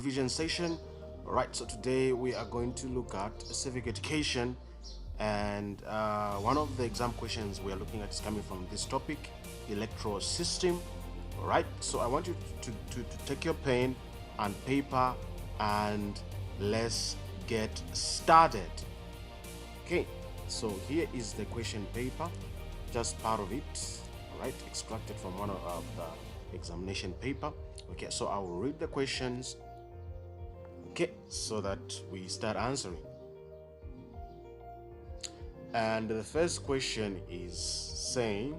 revision session. All right, so today we are going to look at civic education, and one of the exam questions we are looking at is coming from this topic, electoral system. All right, so I want you to take your pen and paper and let's get started. Okay, so here is the question paper, just part of it, all right, extracted from one of the examination paper. Okay, so I will read the questions, okay, so that we start answering. And the first question is saying,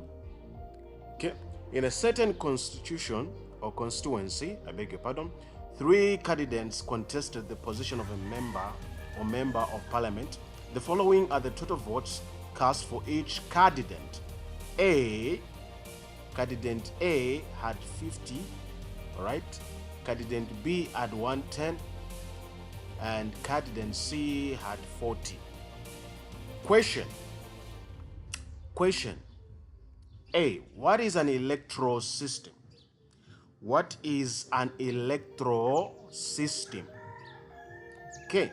okay, in a certain constitution or constituency, I beg your pardon, 3 candidates contested the position of a member or member of parliament. The following are the total votes cast for each candidate. Candidate A had 50, all right? Candidate B had 110, and candidate C had 40. Question A, what is an electoral system? What is an electoral system? Okay,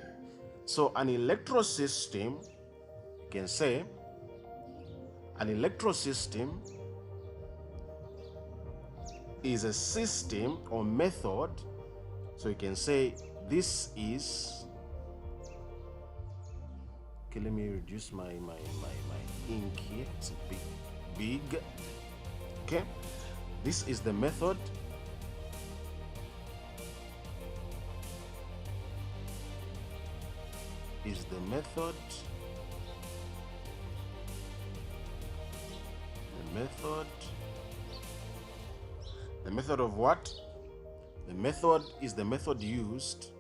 so an electoral system, you can say an electoral system is a system or method. So you can say this is, okay, let me reduce my ink here, it's a big. Okay, this is the method the method of what? The method is the method used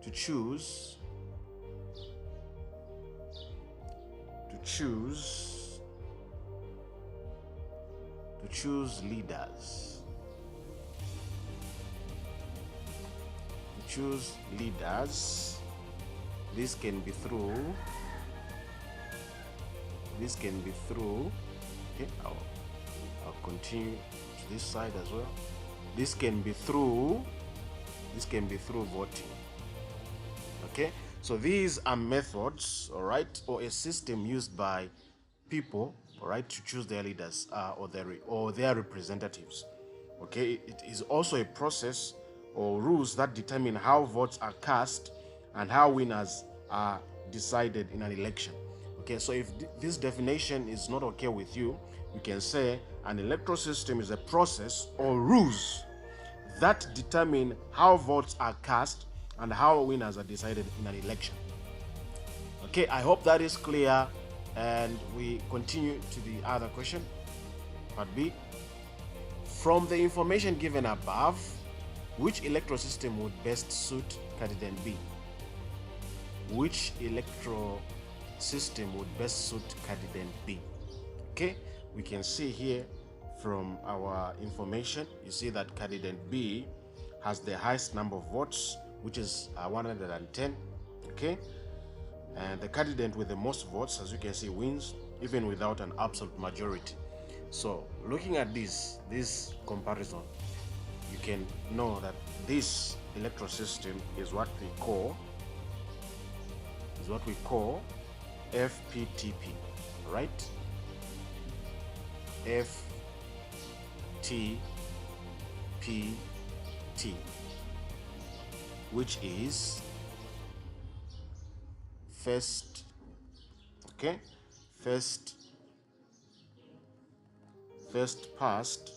to choose leaders. This can be through, okay, I'll continue to this side as well. This can be through voting. Okay, so these are methods, all right, or a system used by people, all right, to choose their leaders or their representatives. Okay, it is also a process or rules that determine how votes are cast and how winners are decided in an election. Okay, so if this definition is not okay with you, you can say an electoral system is a process or rules that determine how votes are cast and how winners are decided in an election. Okay, I hope that is clear, and we continue to the other question, part B. From the information given above, which electoral system would best suit candidate B? Which electoral system would best suit candidate B? Okay, we can see here from our information, you see that candidate B has the highest number of votes, which is 110. Okay, and the candidate with the most votes, as you can see, wins even without an absolute majority. So looking at this comparison, you can know that this electoral system is what we call FPTP, right? FTPT, which is first past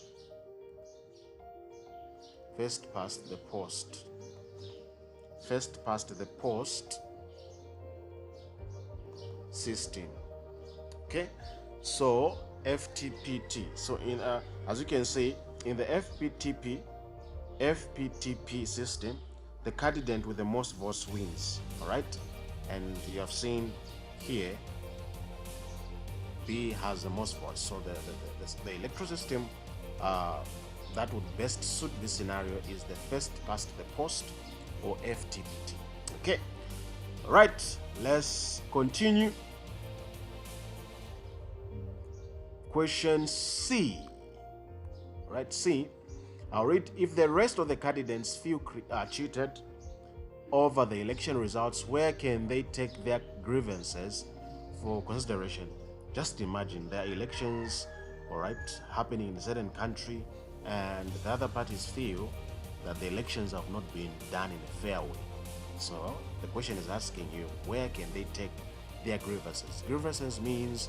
the post. First past the post system. Okay, so FTPT. So in as you can see, in the FPTP system, the candidate with the most votes wins. All right, and you have seen here B has the most votes. So the electoral system that would best suit this scenario is the first past the post, or FTPT. Okay, all right, let's continue. Question C. Right, C. I'll read, if the rest of the candidates feel cheated over the election results, where can they take their grievances for consideration? Just imagine there are elections, all right, happening in a certain country, and the other parties feel that the elections have not been done in a fair way. So the question is asking you, where can they take their grievances? Grievances means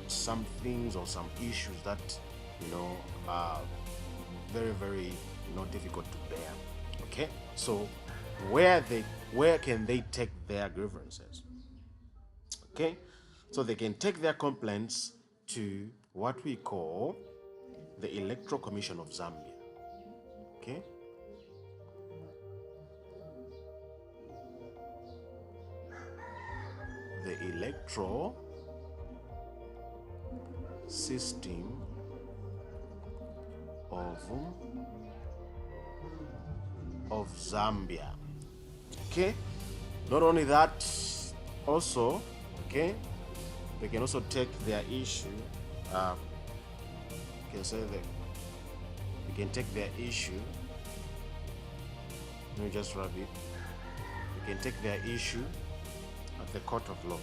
some things or some issues that, you know, are very, very, difficult to bear. Okay, so where can they take their grievances? Okay, so they can take their complaints to what we call the Electoral Commission of Zambia. Okay, the electoral system of Zambia. Okay, not only that, also, okay, they can also take their issue. Can say that they can take their issue. Let me just rub it. They can take their issue at the court of law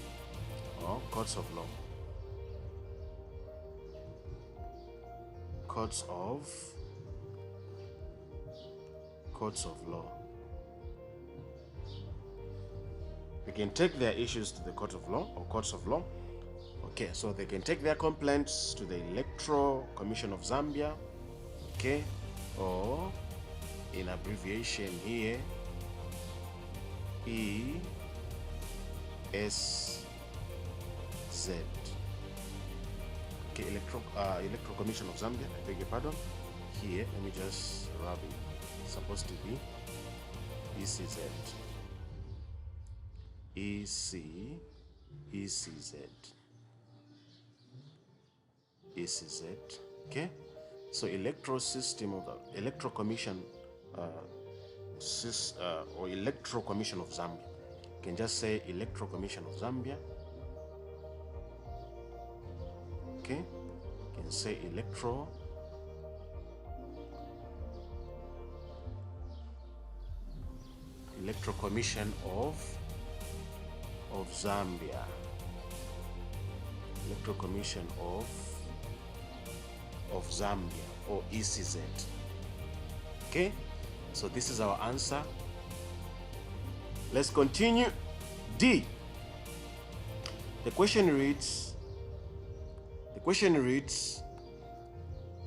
or courts of law. Courts of law. They can take their issues to the court of law or courts of law. Okay, so they can take their complaints to the Electoral Commission of Zambia, okay, or in abbreviation here, ESZ. Okay, Electoral Commission of Zambia, I beg your pardon. Here, let me just rub it. It's supposed to be ECZ. ECZ. Okay, so Electoral System of the Electoral Commission or Electoral Commission of Zambia. You can just say Electoral Commission of Zambia. Okay, you can say Electoral Commission of Zambia. Electoral Commission of Zambia, or ECZ. Okay, so this is our answer. Let's continue. D. The question reads,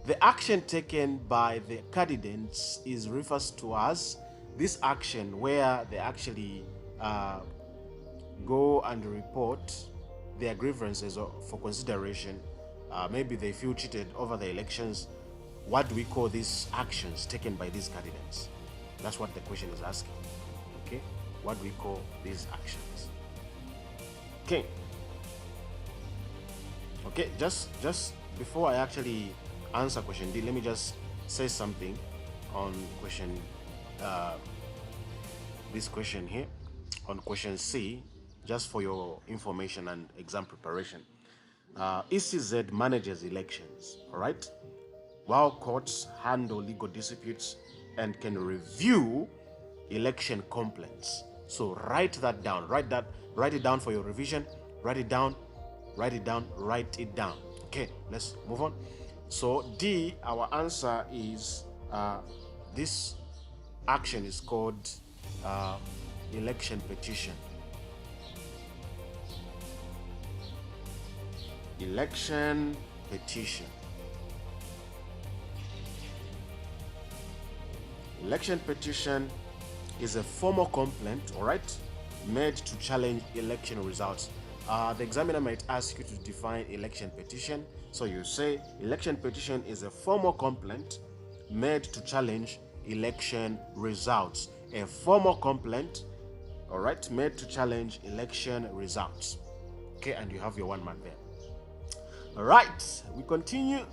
the action taken by the candidates is refers to as this action where they actually go and report their grievances for consideration. Maybe they feel cheated over the elections. What do we call these actions taken by these candidates? That's what the question is asking. Okay, what do we call these actions? Okay. Okay, just before I actually answer question D, let me just say something on question this question here, on question C, just for your information and exam preparation. ECZ manages elections, all right, while courts handle legal disputes and can review election complaints. So write that down. Write it down for your revision. Write it down. Okay, let's move on. So D, our answer is this action is called election petition. Election petition. Election petition is a formal complaint, all right, made to challenge election results. The examiner might ask you to define election petition. So you say election petition is a formal complaint made to challenge election results. A formal complaint, all right, made to challenge election results. Okay, and you have your 1 mark there. All right, we continue.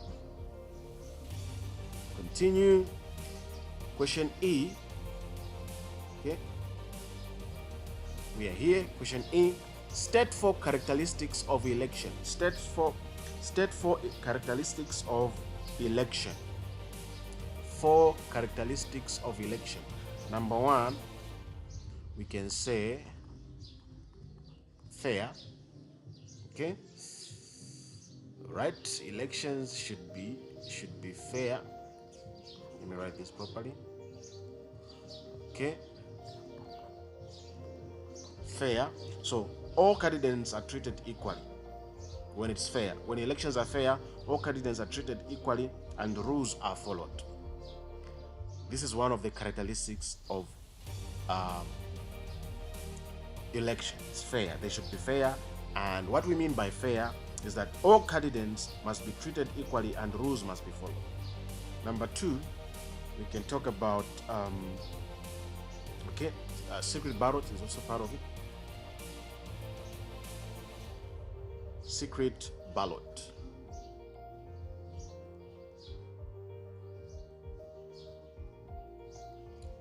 Question E. Okay, we are here. Question E. State 4 characteristics of election. State 4 characteristics of election. 4 characteristics of election. Number 1, we can say fair. Okay, right? Elections should be fair. Let me write this properly. Okay, fair. So all candidates are treated equally when it's fair. When elections are fair, all candidates are treated equally and rules are followed. This is one of the characteristics of elections. Fair. They should be fair. And what we mean by fair is that all candidates must be treated equally and rules must be followed. Number 2, we can talk about secret ballot is also part of it. Secret ballot.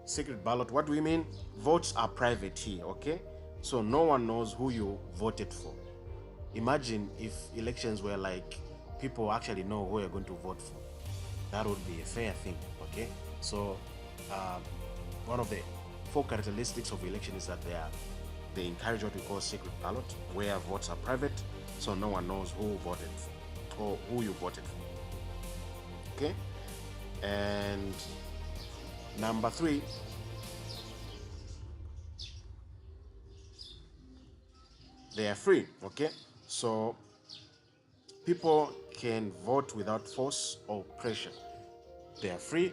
Secret ballot, what do we mean? Votes are private here, okay? So no one knows who you voted for. Imagine if elections were like people actually know who you're going to vote for. That would be a fair thing, okay? So one of the 4 characteristics of election is that they encourage what we call secret ballot, where votes are private, so no one knows who voted for, or who you voted for. Okay? And number 3, they are free. Okay, so people can vote without force or pressure. They are free.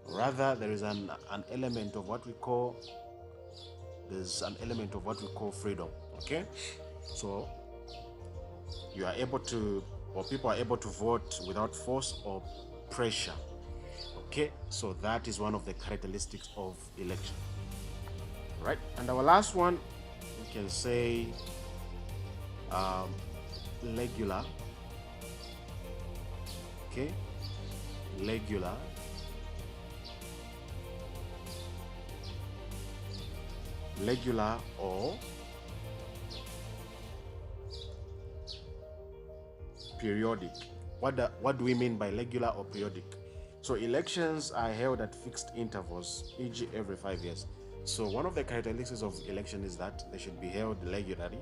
Rather, there is an element of what we call freedom. Okay, so you are able to, or people are able to vote without force or pressure. Okay, so that is one of the characteristics of election. Right, and our last one, we can say regular. Okay, regular. Regular or periodic. What do we mean by regular or periodic? So elections are held at fixed intervals, e.g. every 5 years. So one of the characteristics of election is that they should be held regularly,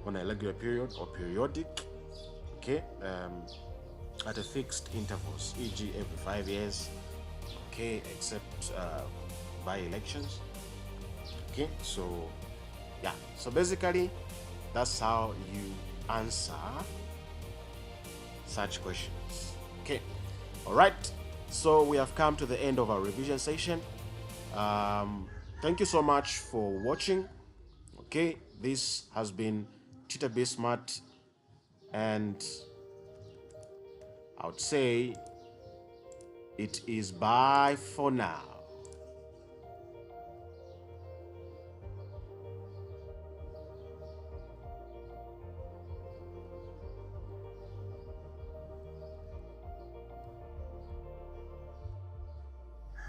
on a regular period, or periodic, okay, at a fixed intervals, e.g. every 5 years, okay, except by elections. Okay, so yeah, so basically that's how you answer such questions. Okay, all right, so we have come to the end of our revision session. Thank you so much for watching. Okay, this has been Tita Be Smart, and I would say it is bye for now.